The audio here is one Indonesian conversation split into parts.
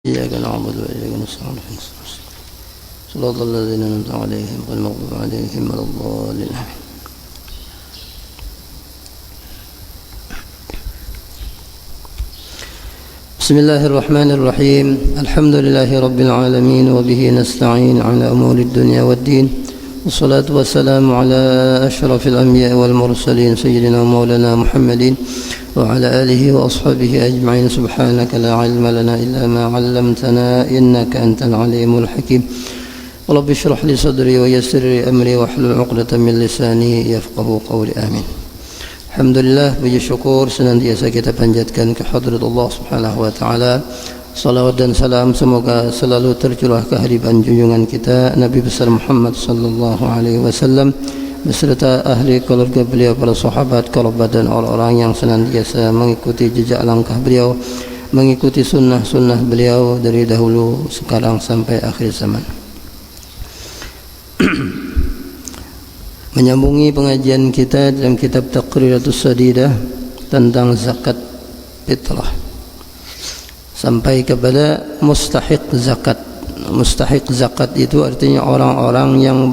إياك نعبد وإياك نستعين صراط الذين أنعمت عليهم غير المغضوب عليهم ولا الضالين. بسم الله الرحمن الرحيم. الحمد لله رب العالمين وبه نستعين على أمور الدنيا والدين، والصلاة والسلام على أشرف الأنبياء والمرسلين سيدنا ومولانا محمد وعلى آله وأصحابه أجمعين. سبحانك لا علم لنا إلا ما علمتنا إنك أنت العليم الحكيم. رب اشرح لي صدري ويسر لي أمري واحلل عقدة من لساني يفقه قولي. آمين. Alhamdulillah, puji syukur senantiasa kita panjatkan ke hadrat Allah Subhanahu wa taala. Salawat dan salam semoga selalu tercurah ke hadiran junjungan kita Nabi besar Muhammad sallallahu alaihi wasallam beserta ahli keluarga beliau, para sahabat, kerabat dan orang-orang yang senantiasa mengikuti jejak langkah beliau, mengikuti sunnah-sunnah beliau dari dahulu sekarang sampai akhir zaman. Menyambungi pengajian kita dalam kitab Taqriratus Sadidah tentang zakat fitrah sampai kepada mustahiq zakat. Mustahiq zakat itu artinya orang-orang yang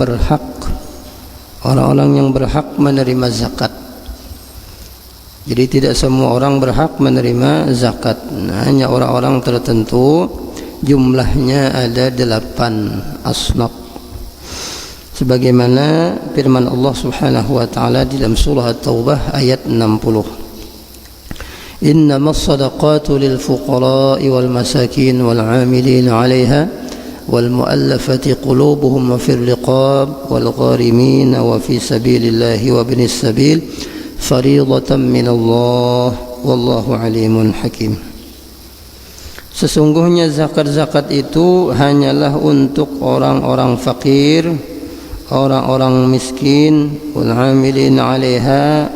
berhak menerima zakat. Jadi tidak semua orang berhak menerima zakat. Hanya orang-orang tertentu, jumlahnya ada 8 asnaf. Sebagaimana firman Allah Subhanahu wa taala di dalam surah At-Taubah ayat 60. Innamas shadaqatu lil fuqara'i wal masakin wal 'amilin 'alayha wal mu'allafati qulubuhum wa fir riqab wal gharimin wa fi sabilillahi wa ibnis sabil fariidatan minallah wallahu 'alimun hakim. Sesungguhnya zakat-zakat itu hanyalah untuk orang-orang fakir, orang-orang miskin, wal 'amilin 'alaiha,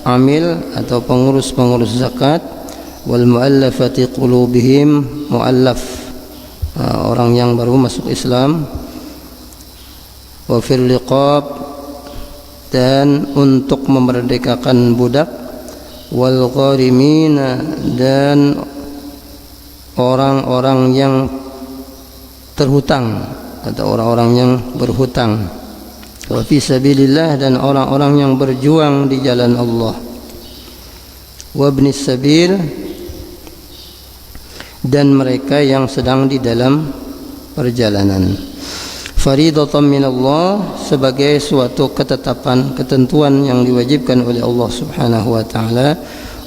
amil atau pengurus-pengurus zakat, wal mu'allafati qulubihim, mu'allaf orang yang baru masuk Islam, wa fil liqab dan untuk memerdekakan budak, wal gharimina dan orang-orang yang terhutang atau orang-orang yang berhutang, wa fi sabilillah dan orang-orang yang berjuang di jalan Allah, wa ibnis sabil dan mereka yang sedang di dalam perjalanan. Faridatan minallah sebagai suatu ketetapan, ketentuan yang diwajibkan oleh Allah Subhanahu wa taala.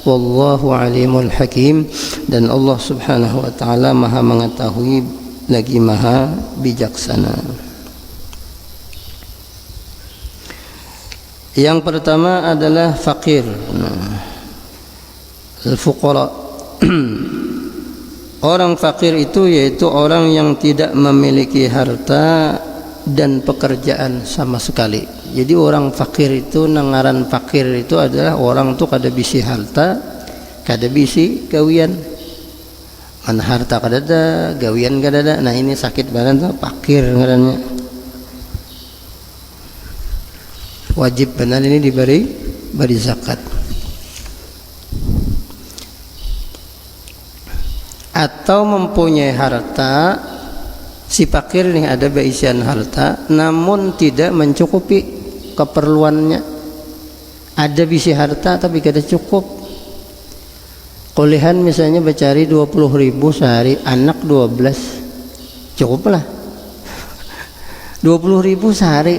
Wallahu alimul hakim dan Allah Subhanahu wa taala Maha mengetahui lagi Maha bijaksana. Yang pertama adalah fakir, al-fuqara. Orang fakir itu yaitu orang yang tidak memiliki harta dan pekerjaan sama sekali. Jadi orang fakir itu, nengaran fakir itu adalah orang tu kada bisi harta, kada bisi gawian. Mana harta kada ada, gawian kada ada. Nah ini sakit badan tu fakir ngarannya. Wajib benar ini diberi zakat. Atau mempunyai harta, si fakir ini ada berisian harta namun tidak mencukupi keperluannya. Ada bisi harta tapi tidak cukup. Kuliahan misalnya bercari 20.000 sehari, anak 12, cukuplah 20.000 sehari.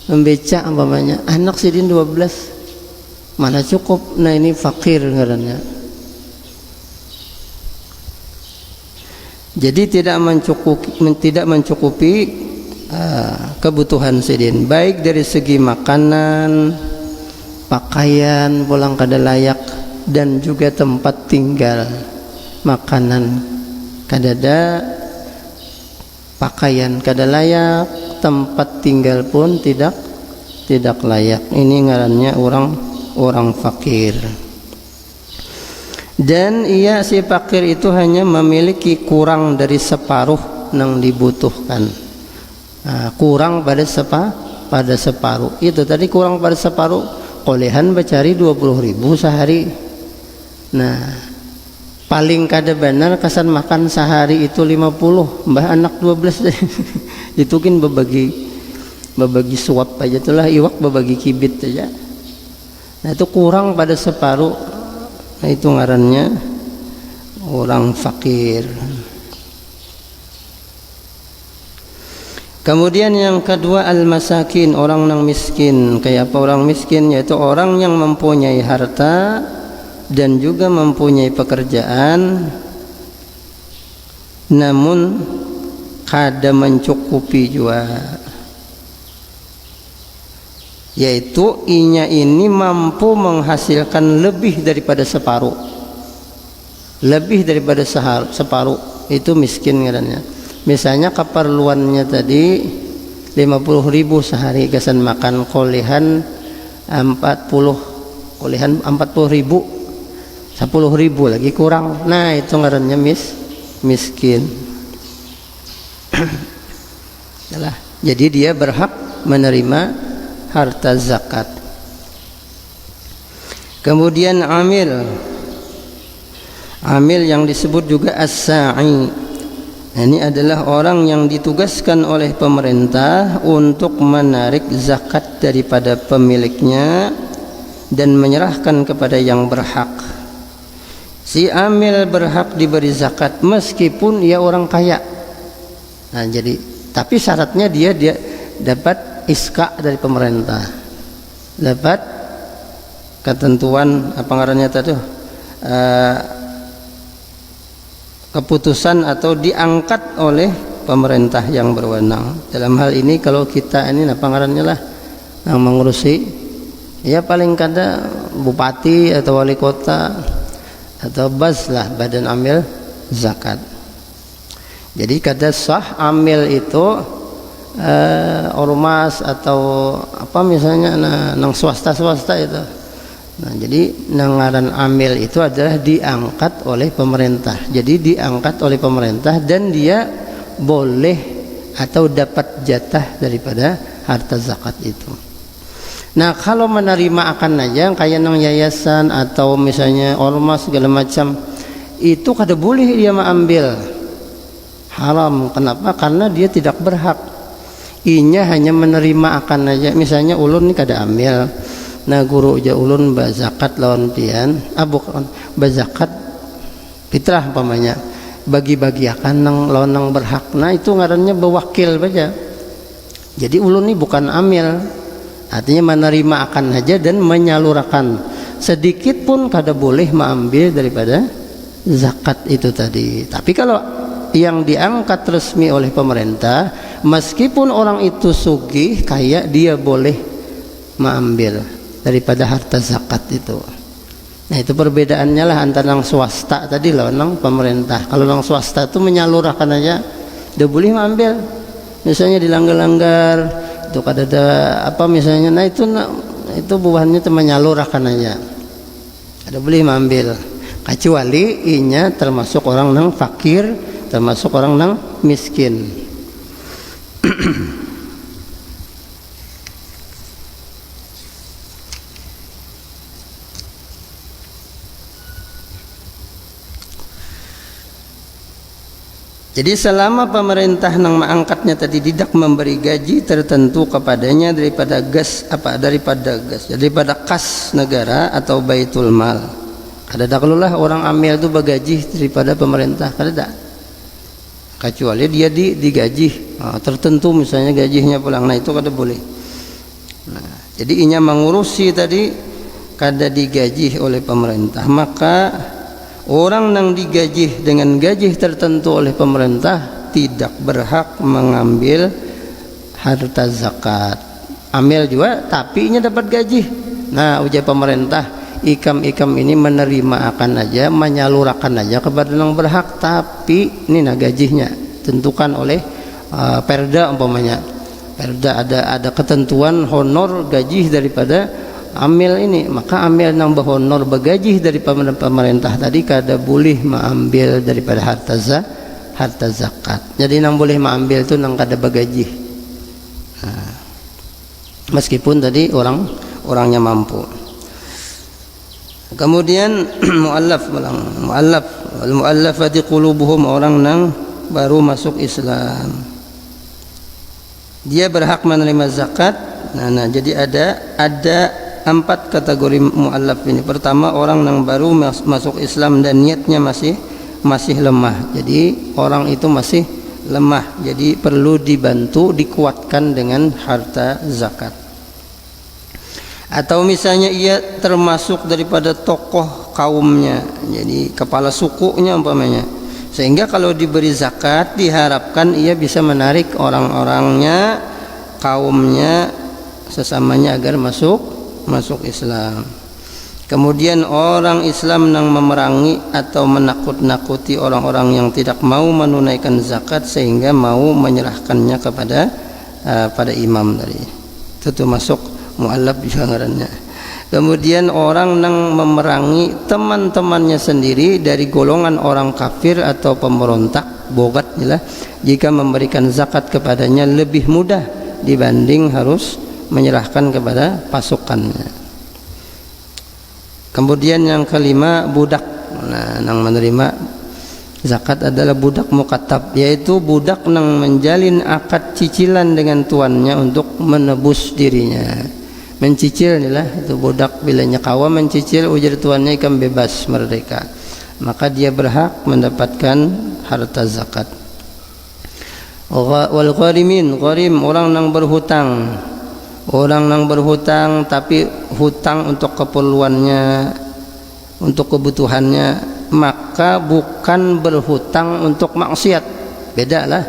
Membeca umpamanya anak sidin 12 mana cukup. Nah ini fakir ngarannya. Jadi tidak mencukupi kebutuhan sidin, baik dari segi makanan, pakaian pulang kada layak, dan juga tempat tinggal. Makanan kada ada, pakaian kada layak, tempat tinggal pun tidak layak. Ini ngarannya orang fakir. Dan si fakir itu hanya memiliki kurang dari separuh yang dibutuhkan. Kurang pada separuh. Itu tadi kurang pada separuh. Kolehan bercari 20.000 sehari. Nah paling kada benar kasan makan sehari itu 50, mbah anak 12 itu kan berbagi suap aja, itulah iwak berbagi kibit aja. Nah itu kurang pada separuh. Nah itu ngarannya orang fakir. Kemudian yang kedua al-masakin, orang yang miskin. Kayak apa orang miskin? Yaitu orang yang mempunyai harta dan juga mempunyai pekerjaan, namun kada mencukupi juga. Yaitu inya ini mampu menghasilkan lebih daripada separuh. Lebih daripada separuh itu miskin katanya. Misalnya keperluannya tadi 50.000 sehari, kesan makan kolehan 40.000, 10.000 lagi kurang. Nah itu ngarannya miskin. Jadi dia berhak menerima harta zakat. Kemudian amil yang disebut juga as-sa'i. Ini adalah orang yang ditugaskan oleh pemerintah untuk menarik zakat daripada pemiliknya dan menyerahkan kepada yang berhak. Si amil berhak diberi zakat meskipun ia orang kaya. Nah, jadi tapi syaratnya dia dapat iska dari pemerintah, dapat ketentuan apa ngarannya tadi, keputusan atau diangkat oleh pemerintah yang berwenang. Dalam hal ini kalau kita ini apa ngarannya lah yang mengurusi, ya paling kada bupati atau wali kota atau bas lah, badan amil zakat. Jadi kada sah amil itu ormas atau apa misalnya nang swasta itu. Nah, jadi ngaran amil itu adalah diangkat oleh pemerintah. Jadi diangkat oleh pemerintah dan dia boleh atau dapat jatah daripada harta zakat itu. Nah, kalau menerima akan aja kayak nang yayasan atau misalnya ormas segala macam, itu kada boleh dia mengambil. Haram. Kenapa? Karena dia tidak berhak. Inya hanya menerima akan aja. Misalnya ulun ni kada ambil. Nah guru ja ulun bazakat lawan pian, bukan bazakat fitrah umpamanya, bagi-bagi akan nang lawan nang berhak. Nah itu ngarannya bewakil saja. Jadi ulun ini bukan amil, artinya menerima akan saja dan menyalurkan. Sedikit pun kada boleh mengambil daripada zakat itu tadi. Tapi kalau yang diangkat resmi oleh pemerintah, meskipun orang itu sugih kaya, dia boleh mengambil daripada harta zakat itu. Nah itu perbedaannya lah antara yang swasta tadi lah nang pemerintah. Kalau yang swasta itu menyalurkan aja, dia boleh mengambil. Misalnya dilanggar-langgar itu kada ada apa misalnya, nah itu buahnya itu menyalurkan aja, ada boleh mengambil. Kecuali inya termasuk orang nang fakir, termasuk orang nang miskin. Jadi selama pemerintah nang mengangkatnya tadi tidak memberi gaji tertentu kepadanya daripada kas negara atau baitul mal. Kada daklulah orang amil itu bergaji daripada pemerintah, kada ada. Kecuali dia digaji tertentu misalnya gajinya pulang, nah itu kada boleh. Nah, jadi inya mengurusi tadi kada digaji oleh pemerintah, maka orang yang digaji dengan gaji tertentu oleh pemerintah tidak berhak mengambil harta zakat. Amil juga tapi ini dapat gaji. Nah ujar pemerintah, ikam ini menerima akan aja, menyalurkan aja kepada yang berhak, tapi ini nah gajinya tentukan oleh perda umpamanya. Perda ada ketentuan honor gaji daripada amil ini, maka amil nang honor bergaji dari pemerintah tadi kada boleh mengambil daripada harta zakat. Jadi nang boleh mengambil itu nang kada bergaji. Nah, meskipun tadi orangnya mampu. Kemudian muallaf wal muallafati qulubuhum, orang nang baru masuk Islam. Dia berhak menerima zakat. Nah, jadi ada 4 kategori muallaf ini. Pertama, orang yang baru masuk Islam dan niatnya masih lemah. Jadi orang itu masih lemah. Jadi perlu dibantu, dikuatkan dengan harta zakat. Atau misalnya ia termasuk daripada tokoh kaumnya, jadi kepala sukunya umpamanya, sehingga kalau diberi zakat diharapkan ia bisa menarik orang-orangnya, kaumnya, sesamanya agar masuk Islam. Kemudian orang Islam yang memerangi atau menakut-nakuti orang-orang yang tidak mau menunaikan zakat sehingga mau menyerahkannya pada imam tadi, itu masuk mu'allaf juga ngarannya. Kemudian orang yang memerangi teman-temannya sendiri dari golongan orang kafir atau pemberontak, bogat lah, jika memberikan zakat kepadanya lebih mudah dibanding harus menyerahkan kepada pasukannya. Kemudian yang kelima, budak. Nah, yang menerima zakat adalah budak mukatab, yaitu budak yang menjalin akad cicilan dengan tuannya untuk menebus dirinya. Mencicil inilah itu budak, bila nyakawa mencicil ujar tuannya ikan bebas merdeka, maka dia berhak mendapatkan harta zakat. Wal gharimin, gharim orang yang berhutang. Orang yang berhutang tapi hutang untuk keperluannya, untuk kebutuhannya, maka bukan berhutang untuk maksiat, beda lah.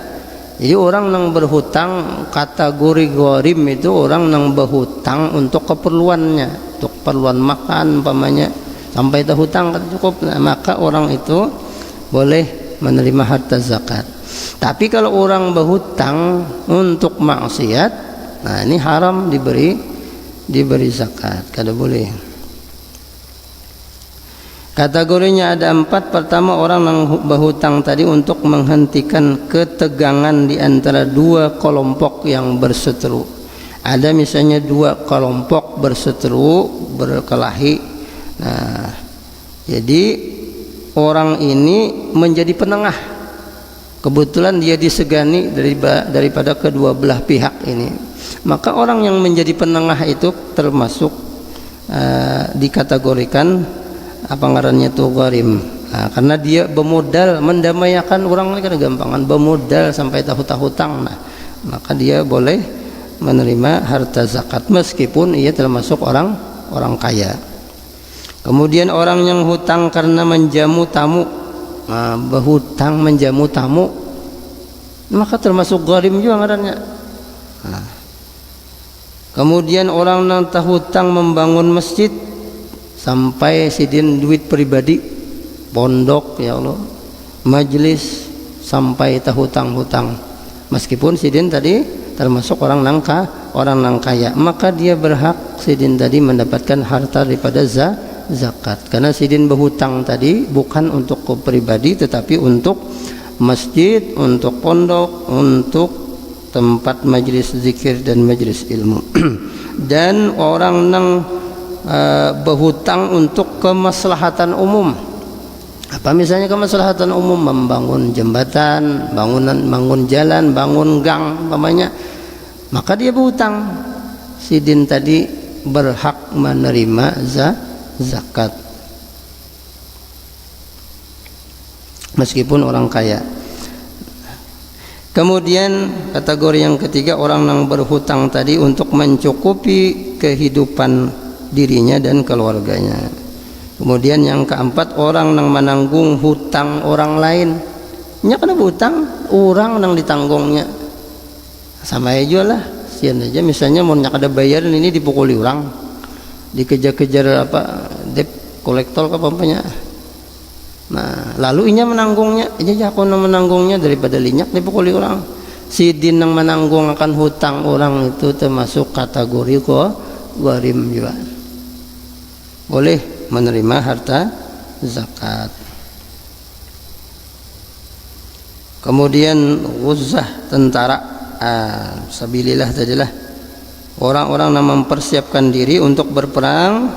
Jadi orang yang berhutang, kategori gharim itu orang yang berhutang untuk keperluannya, untuk keperluan makan umpamanya, sampai itu hutang cukup, nah, maka orang itu boleh menerima harta zakat. Tapi kalau orang berhutang untuk maksiat, nah ini haram diberi zakat, kada boleh. Kategorinya ada 4. Pertama, orang yang berhutang tadi untuk menghentikan ketegangan di antara 2 kelompok yang berseteru. Ada misalnya 2 kelompok berseteru, berkelahi. Nah, jadi orang ini menjadi penengah. Kebetulan dia disegani daripada kedua belah pihak ini. Maka orang yang menjadi penengah itu termasuk dikategorikan apa ngarannya tuh gharim. Nah, karena dia bermodal mendamaikan orang ini kan gampangan, bermodal sampai hutang. Nah, maka dia boleh menerima harta zakat meskipun ia termasuk orang kaya. Kemudian orang yang hutang karena menjamu tamu, nah, berhutang menjamu tamu, maka termasuk gharim juga ngarannya. Nah, kemudian orang yang hutang membangun masjid sampai sidin duit pribadi, pondok ya Allah, majelis, sampai hutang-hutang, meskipun sidin tadi termasuk orang nang kaya, maka dia berhak sidin tadi mendapatkan harta daripada zakat, karena sidin berhutang tadi bukan untuk pribadi tetapi untuk masjid, untuk pondok, untuk tempat majelis zikir dan majelis ilmu. Dan orang nang berhutang untuk kemaslahatan umum. Apa misalnya kemaslahatan umum? Membangun jembatan, bangun jalan, bangun gang umpamanya, maka dia berhutang. Sidin tadi berhak menerima zakat meskipun orang kaya. Kemudian kategori yang ketiga, orang yang berhutang tadi untuk mencukupi kehidupan dirinya dan keluarganya. Kemudian yang keempat, orang yang menanggung hutang orang lain. Nya kena hutang, orang yang ditanggungnya. Sama aja lah, sian aja. Misalnya mau ada bayaran ini dipukuli orang, dikejar-kejar debt kolektor ke pampanya. Nah, lalu inya menanggungnya, aja aku yang menanggungnya daripada linyak dipukuli orang. Sidin yang menanggung akan hutang orang itu termasuk kategori gharim juga. Boleh menerima harta zakat. Kemudian ghuzah, tentara, sabilillah tadilah, orang-orang yang mempersiapkan diri untuk berperang,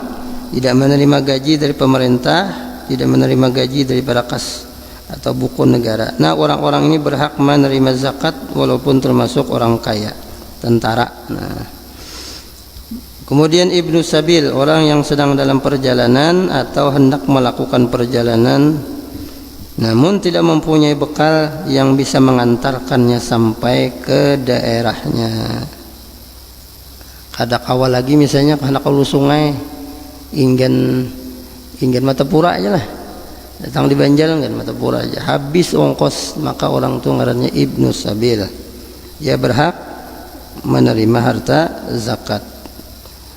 tidak menerima gaji dari pemerintah, tidak menerima gaji daripada kas atau buku negara. Nah, orang-orang ini berhak menerima zakat walaupun termasuk orang kaya, tentara. Nah, kemudian Ibnu Sabil, orang yang sedang dalam perjalanan atau hendak melakukan perjalanan namun tidak mempunyai bekal yang bisa mengantarkannya sampai ke daerahnya. Kada kawal lagi misalnya kada kaulu sungai, ingin mata pura aja lah. Datang di Banjar kan mata pura aja. Habis ongkos, maka orang itu ngarannya Ibnu Sabil. Dia berhak menerima harta zakat.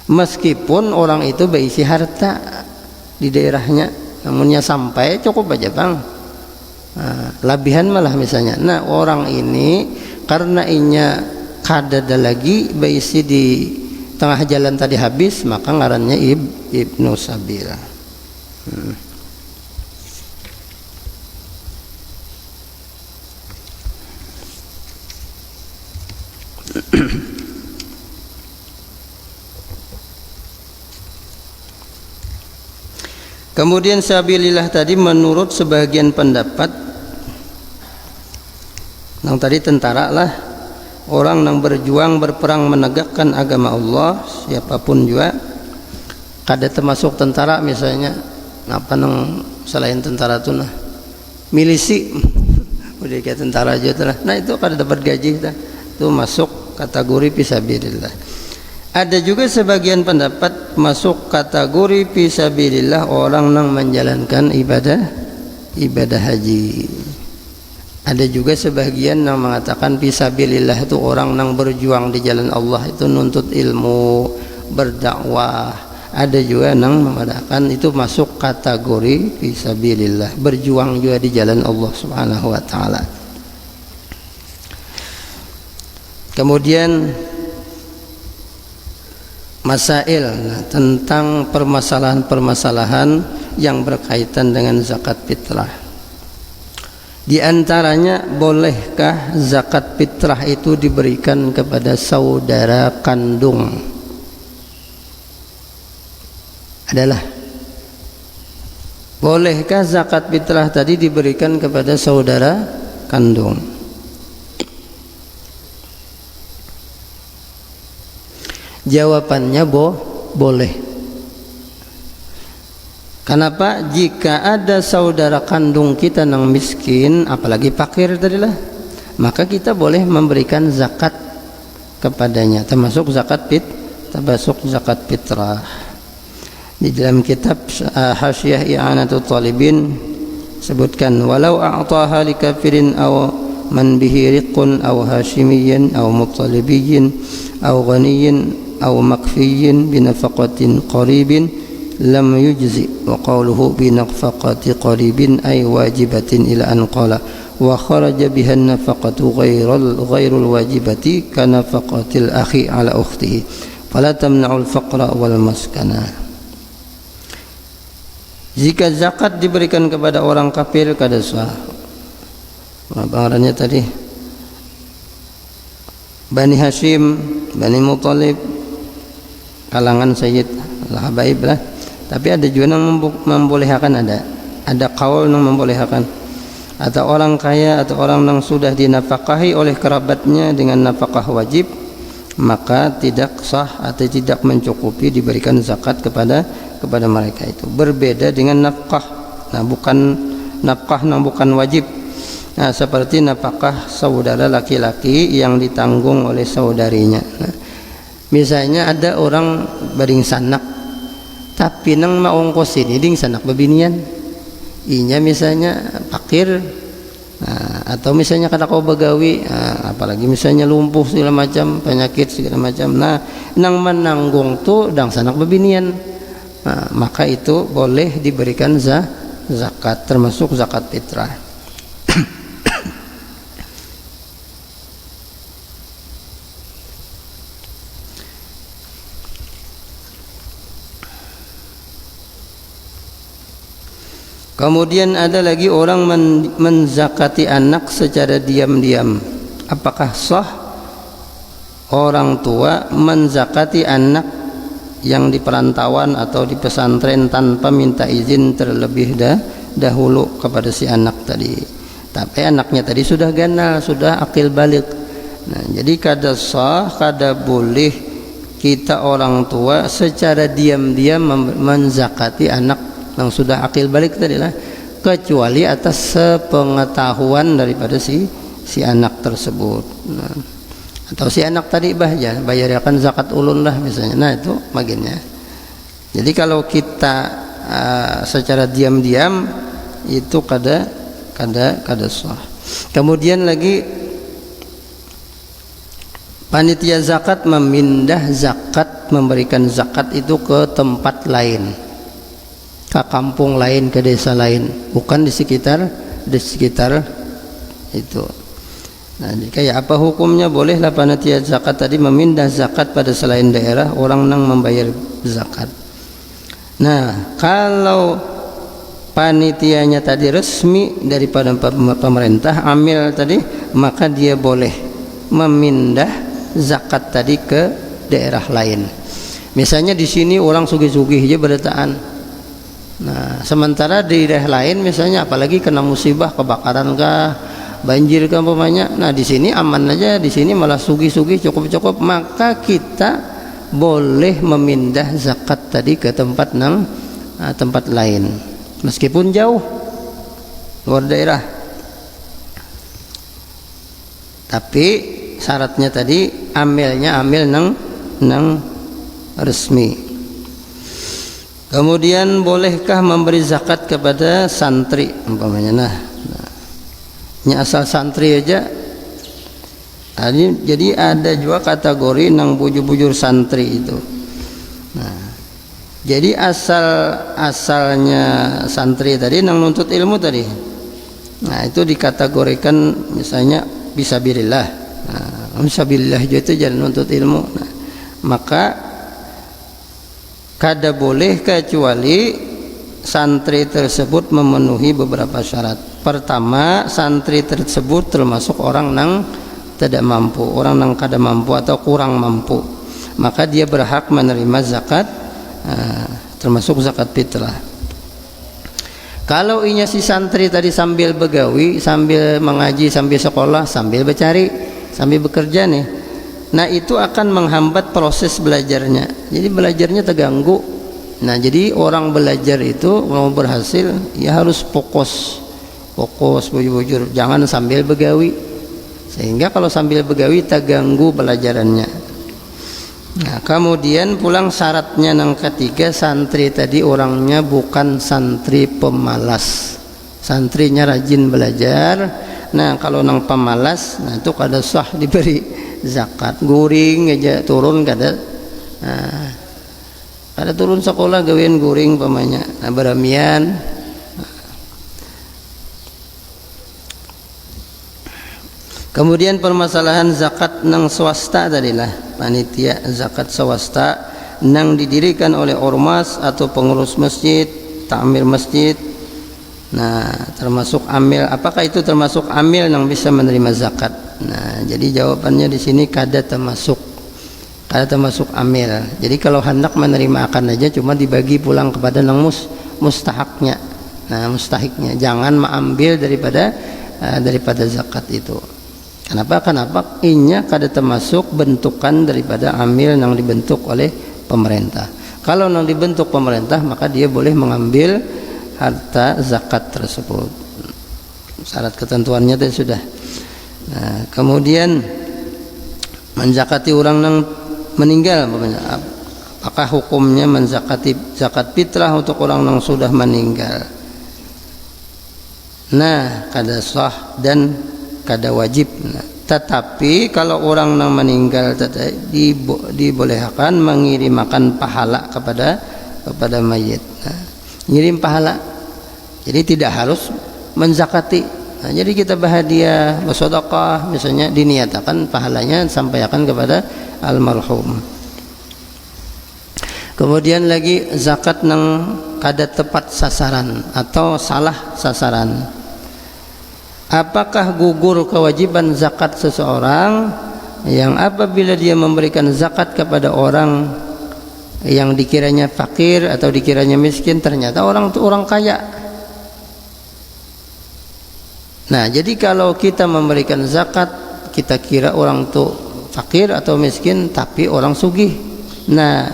Meskipun orang itu berisi harta di daerahnya, namunnya sampai cukup aja bang. Nah, labihan malah misalnya. Nah, orang ini karena inya kadada lagi berisi di tengah jalan tadi habis, maka ngarannya Ibnu Sabil. Kemudian sabilillah tadi menurut sebagian pendapat yang tadi tentara lah, orang yang berjuang berperang menegakkan agama Allah, siapapun juga kada termasuk tentara misalnya, apa nang selain tentara tuh nah milisi udah kayak tentara aja tuh. Nah itu kada dapat gaji dah, itu masuk kategori fisabilillah. Ada juga sebagian pendapat masuk kategori fisabilillah orang yang menjalankan ibadah haji. Ada juga sebagian yang mengatakan fisabilillah itu orang yang berjuang di jalan Allah, itu nuntut ilmu, berdakwah. Ada juga yang mengatakan itu masuk kategori fisabilillah, berjuang juga di jalan Allah Subhanahu wa taala. Kemudian masail tentang permasalahan-permasalahan yang berkaitan dengan zakat fitrah. Di antaranya, bolehkah zakat fitrah itu diberikan kepada saudara kandung? Adalah, bolehkah zakat fitrah tadi diberikan kepada saudara kandung? Jawabannya boleh. Kenapa? Jika ada saudara kandung kita yang miskin, apalagi fakir tadilah, maka kita boleh memberikan zakat kepadanya, termasuk zakat fitrah. Di dalam kitab Hasyiah I'anatul Talibin sebutkan, walau a'taha li kafirin aw man bihi riqun aw hashimiyyin aw muttalibiyyin aw ghaniyyin aw makfiyyin binafaqatin qaribin lam yujzi, wa qawluhu binafaqati qaribin ay wajibatin ila an qala wa kharaja biha an-nafaqatu ghairul wajibati kanafaqatil akhi ala ukhtihi fala tamna'ul faqra wal maskana. Jika zakat diberikan kepada orang kafir kada sah. Baharannya tadi Bani Hashim, Bani Muttalib, kalangan Sayyid Al-Habaib lah. Tapi ada juga yang membolehkan, ada kaul yang membolehkan. Atau orang kaya atau orang yang sudah dinafkahi oleh kerabatnya dengan nafkah wajib, maka tidak sah atau tidak mencukupi diberikan zakat kepada mereka itu. Berbeda dengan nafkah. Nah, bukan nafkah yang bukan wajib. Nah, seperti nafkah saudara laki-laki yang ditanggung oleh saudarinya. Nah, misalnya ada orang baring sanak, tapi nang maongkos ini ding sanak babinian, inya misalnya fakir, nah, atau misalnya kada kau begawi, nah, apalagi misalnya lumpuh segala macam, penyakit segala macam. Nah, nang menanggung tu dang sanak babinian, nah, maka itu boleh diberikan zakat, termasuk zakat fitrah. Kemudian ada lagi orang menzakati anak secara diam-diam. Apakah sah orang tua menzakati anak yang di perantauan atau di pesantren tanpa minta izin terlebih dahulu kepada si anak tadi. Tapi anaknya tadi sudah ganal, sudah akil balik. Nah, jadi kada sah, kada boleh kita orang tua secara diam-diam menzakati anak yang sudah akil balik tadi lah, kecuali atas sepengetahuan daripada si anak tersebut. Nah, atau si anak tadi bayarkan zakat ulun lah misalnya. Nah itu bagiannya. Jadi kalau kita secara diam-diam itu kada sah. Kemudian lagi panitia zakat memindah zakat, memberikan zakat itu ke tempat lain, ke kampung lain, ke desa lain, bukan di sekitar itu. Nah, kayak apa hukumnya? Bolehlah panitia zakat tadi memindah zakat pada selain daerah orang nang membayar zakat. Nah, kalau panitianya tadi resmi daripada pemerintah, amil tadi, maka dia boleh memindah zakat tadi ke daerah lain. Misalnya di sini orang sugih-sugih aja berdataan. Nah, sementara di daerah lain misalnya apalagi kena musibah, kebakaran kah, banjir kan umpamanya. Nah di sini aman aja, di sini malah sugih-sugih cukup, maka kita boleh memindah zakat tadi ke tempat lain meskipun jauh luar daerah. Tapi syaratnya tadi amil nang resmi. Kemudian bolehkah memberi zakat kepada santri umpamanya? Nah, asal santri aja. Jadi ada juga kategori nang bujur-bujur santri itu. Nah, jadi asalnya santri tadi nang nuntut ilmu tadi. Nah, itu dikategorikan misalnya fisabilillah. Nah, fisabilillah itu jadi nuntut ilmu. Nah, maka kada boleh kecuali santri tersebut memenuhi beberapa syarat. Pertama, santri tersebut termasuk orang nang tidak mampu, orang nang kada mampu atau kurang mampu, maka dia berhak menerima zakat, termasuk zakat fitrah. Kalau inya si santri tadi sambil begawi, sambil mengaji, sambil sekolah, sambil bercari, sambil bekerja nih, nah itu akan menghambat proses belajarnya. Jadi belajarnya terganggu. Nah jadi orang belajar itu mau berhasil ya harus fokus bujur-bujur, jangan sambil begawi, sehingga kalau sambil begawi terganggu belajarannya. Nah kemudian pulang syaratnya yang ketiga, santri tadi orangnya bukan santri pemalas, santrinya rajin belajar. Nah kalau nang pemalas, nah itu kada sah diberi zakat. Guring aja turun kada, kada turun sekolah gawean guring pamanya, nah beramian. Kemudian permasalahan zakat nang swasta tadilah, panitia zakat swasta nang didirikan oleh ormas atau pengurus masjid, takmir masjid. Nah, termasuk amil, apakah itu termasuk amil yang bisa menerima zakat? Nah, jadi jawabannya di sini kada termasuk amil. Jadi kalau hendak menerima akan aja cuma dibagi pulang kepada nang mustahaknya. Nah, mustahiknya jangan mengambil daripada zakat itu. Kenapa? Inya kada termasuk bentukan daripada amil yang dibentuk oleh pemerintah. Kalau yang dibentuk pemerintah, maka dia boleh mengambil harta zakat tersebut. Syarat ketentuannya tadi sudah. Nah, kemudian menzakati orang yang meninggal, apakah hukumnya menzakati zakat fitrah untuk orang yang sudah meninggal? Nah, kada sah dan kada wajib. Nah, tetapi kalau orang yang meninggal dibolehkan mengirimkan pahala kepada mayit. Nah, ngirim pahala, jadi tidak harus menzakati. Nah, jadi kita berhadiah, bersedekah misalnya, diniatakan pahalanya sampaikan kepada almarhum. Kemudian lagi zakat nang kada tepat sasaran atau salah sasaran. Apakah gugur kewajiban zakat seseorang yang apabila dia memberikan zakat kepada orang yang dikiranya fakir atau dikiranya miskin ternyata orang itu orang kaya. Nah, jadi kalau kita memberikan zakat, kita kira orang itu fakir atau miskin tapi orang sugih. Nah,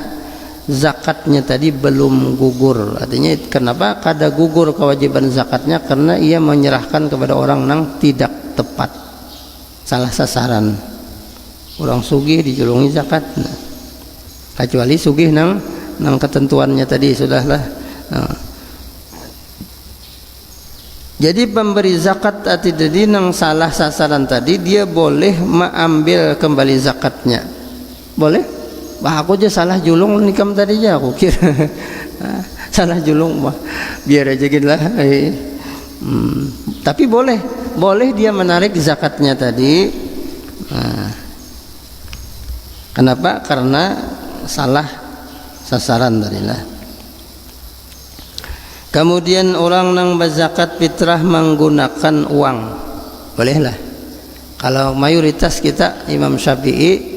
zakatnya tadi belum gugur. Artinya kenapa kada gugur kewajiban zakatnya? Karena ia menyerahkan kepada orang yang tidak tepat, salah sasaran. Orang sugih dijulungi zakat. Nah, kecuali sugih nang ketentuannya tadi sudahlah. Nah, jadi pemberi zakat tadi nang salah sasaran tadi dia boleh mengambil kembali zakatnya. Boleh? Bah, aku aja salah julung nikam tadi aja aku kira. Salah julung mah biar aja gitu lah. Tapi boleh dia menarik zakatnya tadi. Nah, kenapa? Karena salah sasaran tadilah. Kemudian orang nang berzakat fitrah menggunakan uang, bolehlah. Kalau mayoritas kita Imam Syafi'i,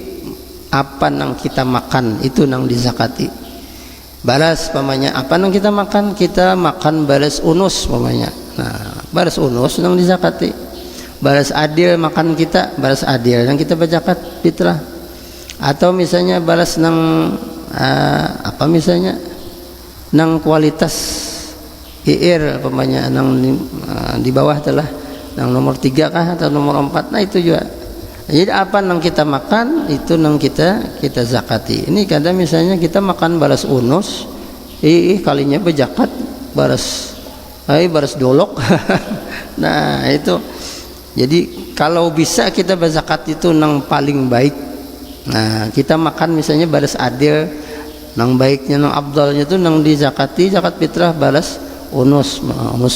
apa nang kita makan itu nang dizakati. Balas pamanya apa nang kita makan balas unus pamanya. Nah, balas unus nang dizakati. Balas adil makan kita, balas adil nang kita berzakat fitrah. Atau misalnya balas nang apa misalnya nang kualitas IR pemanya nang di bawah telah nang nomor 3 kah atau nomor 4. Nah itu juga. Jadi apa nang kita makan itu nang kita zakati. Ini kadang misalnya kita makan balas unus, kalinya berzakat balas dolok. Nah itu. Jadi kalau bisa kita berzakat itu nang paling baik. Nah, kita makan misalnya balas adil, nang baiknya nang abdalnya itu nang dizakati zakat fitrah balas unus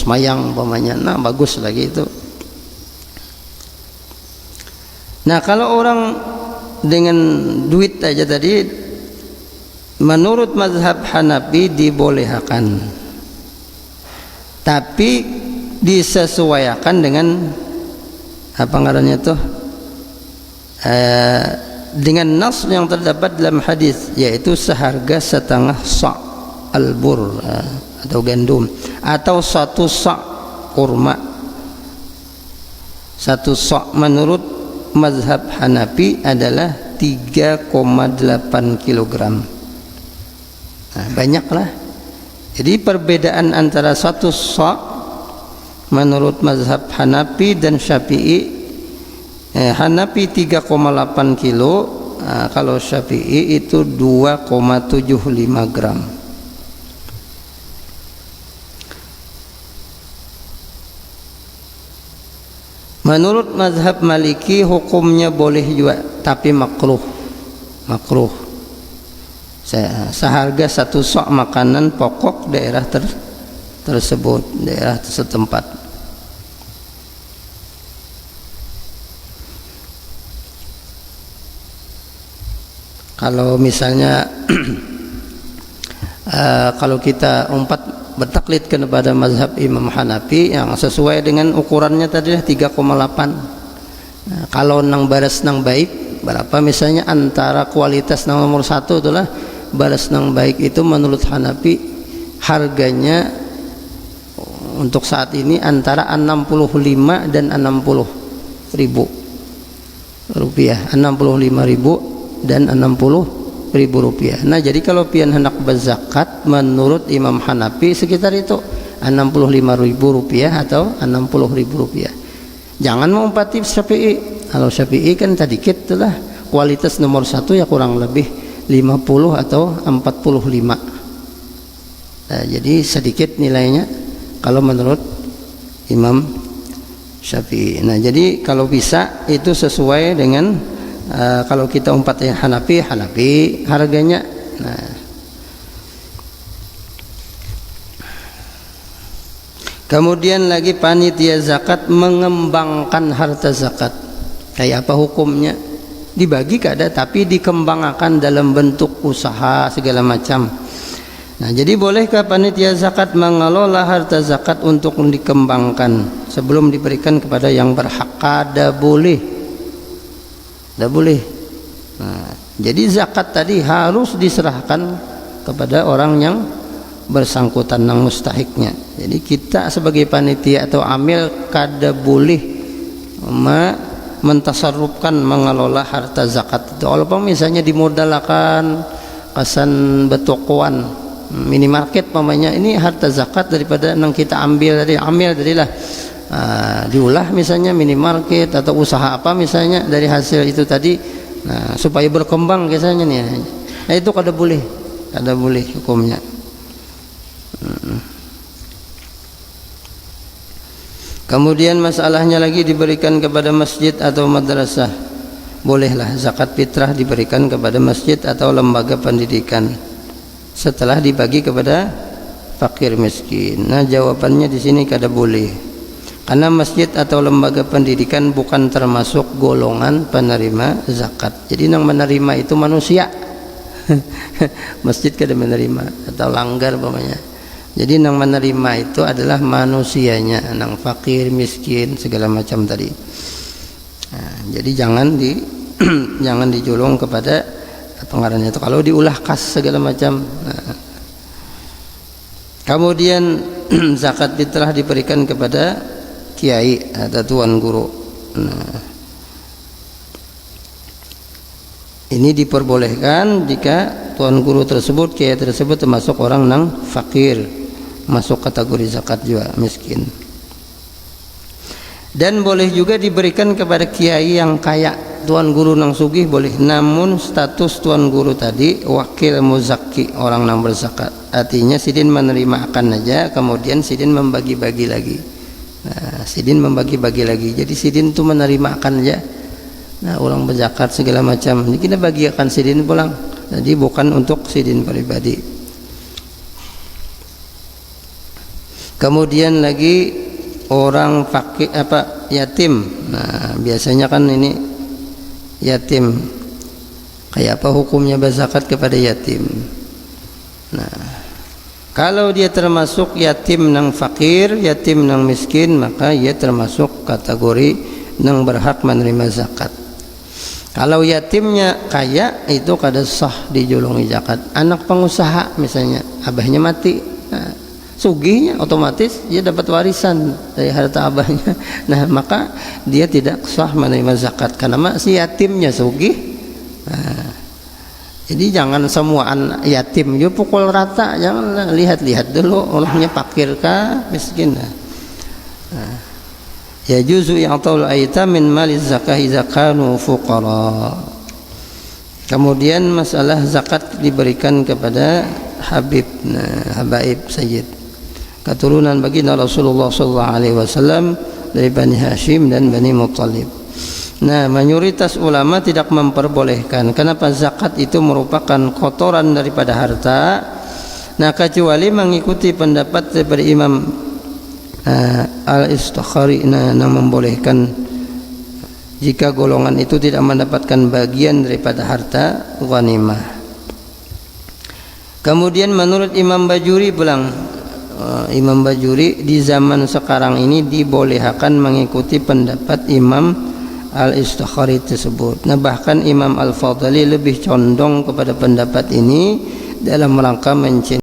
mayang pamanya. Nah, bagus lagi itu. Nah, kalau orang dengan duit aja tadi menurut mazhab Hanafi dibolehkan. Tapi disesuaikan dengan apa ngarannya tuh? Dengan nas yang terdapat dalam hadis, yaitu seharga setengah sa' al-bur atau gandum, atau 1 sa' kurma. 1 sa' menurut mazhab Hanafi adalah 3,8 kg. Nah, banyaklah. Jadi perbedaan antara 1 sa' menurut mazhab Hanafi dan Syafi'i, Hanafi 3,8 kilo, kalau Syafi'i itu 2,75 gram. Menurut mazhab Maliki hukumnya boleh juga, tapi makruh. Seharga 1 sok makanan pokok daerah tersebut, daerah setempat. Kalau misalnya kalau kita bertaklid kepada mazhab Imam Hanafi yang sesuai dengan ukurannya tadi 3,8. Nah, kalau nang baras nang baik berapa misalnya antara kualitas nang nomor 1 itulah baras nang baik itu menurut Hanafi harganya untuk saat ini antara 65 dan 60 ribu rupiah, 65 ribu dan 60 ribu rupiah. Nah, jadi kalau pian hendak berzakat menurut Imam Hanafi sekitar itu 65 ribu rupiah atau 60 ribu rupiah. Jangan mengumpati Syafi'i. Kalau Syafi'i kan tadi itulah kualitas nomor 1 ya kurang lebih 50 atau 45. Nah, jadi sedikit nilainya kalau menurut Imam Syafi'i. Nah, jadi kalau bisa itu sesuai dengan kalau kita umpatnya Hanafi harganya. Nah, kemudian lagi panitia zakat mengembangkan harta zakat. Kayak apa hukumnya? Dibagi kada tapi dikembangkan dalam bentuk usaha segala macam. Nah, jadi bolehkah panitia zakat mengelola harta zakat untuk dikembangkan sebelum diberikan kepada yang berhak? Kada boleh. Tidak boleh. Nah, jadi zakat tadi harus diserahkan kepada orang yang bersangkutan nang mustahiknya. Jadi kita sebagai panitia atau amil kada boleh mentasarrufkan mengelola harta zakat itu. Walaupun misalnya dimodalkan kasan betokoan minimarket pamannya, ini harta zakat daripada nang kita ambil darilah diulah misalnya minimarket atau usaha apa misalnya dari hasil itu tadi, nah supaya berkembang misalnya nih, nah itu kada boleh hukumnya. Kemudian masalahnya lagi diberikan kepada masjid atau madrasah. Bolehlah zakat fitrah diberikan kepada masjid atau lembaga pendidikan setelah dibagi kepada fakir miskin. Nah jawabannya di sini kada boleh, karena masjid atau lembaga pendidikan bukan termasuk golongan penerima zakat. Jadi yang menerima itu manusia. Masjid kada menerima atau langgar umpamanya. Jadi yang menerima itu adalah manusianya, yang fakir, miskin, segala macam tadi. Nah, jadi jangan dijulung kepada pengarannya itu. Kalau diulah kas segala macam. Nah. Kemudian zakat fitrah diberikan kepada kiai atau tuan guru. Nah, ini diperbolehkan jika tuan guru tersebut, kiai tersebut termasuk orang yang fakir, masuk kategori zakat juga miskin. Dan boleh juga diberikan kepada kiai yang kaya. Tuan guru nang sugih boleh, namun status tuan guru tadi wakil muzakki, orang yang berzakat. Artinya sidin menerima akan aja, kemudian sidin membagi-bagi lagi. Nah, sidin membagi-bagi lagi. Jadi sidin itu menerima akan aja. Nah, orang berzakat segala macam, ini kita bagi akan sidin pulang. Jadi bukan untuk sidin pribadi. Kemudian lagi orang fakir yatim. Nah, biasanya kan ini yatim. Kayak apa hukumnya berzakat kepada yatim? Nah, kalau dia termasuk yatim nang fakir, yatim nang miskin, maka ia termasuk kategori nang berhak menerima zakat. Kalau yatimnya kaya, itu kada sah dijulungi zakat. Anak pengusaha misalnya, abahnya mati, nah, sugihnya otomatis dia dapat warisan dari harta abahnya. Nah, maka dia tidak sah menerima zakat karena masih yatimnya sugih. Nah, jadi jangan semua anak yatim juga pukul rata, jangan lihat-lihat dulu orangnya fakir kah, miskin. Nah, ya juzu ya'tul aitam min mali zakah idza kanu fuqara. Kemudian masalah zakat diberikan kepada habib, habaib sayyid, keturunan baginda Rasulullah sallallahu alaihi wasallam dari Bani Hashim dan Bani Muttalib. Nah, mayoritas ulama tidak memperbolehkan. Kenapa? Zakat itu merupakan kotoran daripada harta. Nah, kecuali mengikuti pendapat daripada Imam Al-Istakhari yang membolehkan jika golongan itu tidak mendapatkan bagian daripada harta ghanimah. Kemudian menurut Imam Bajuri pulang, Imam Bajuri di zaman sekarang ini dibolehkan mengikuti pendapat Imam Al-Istakhari tersebut. Nah, bahkan Imam Al-Fadhali lebih condong kepada pendapat ini dalam rangka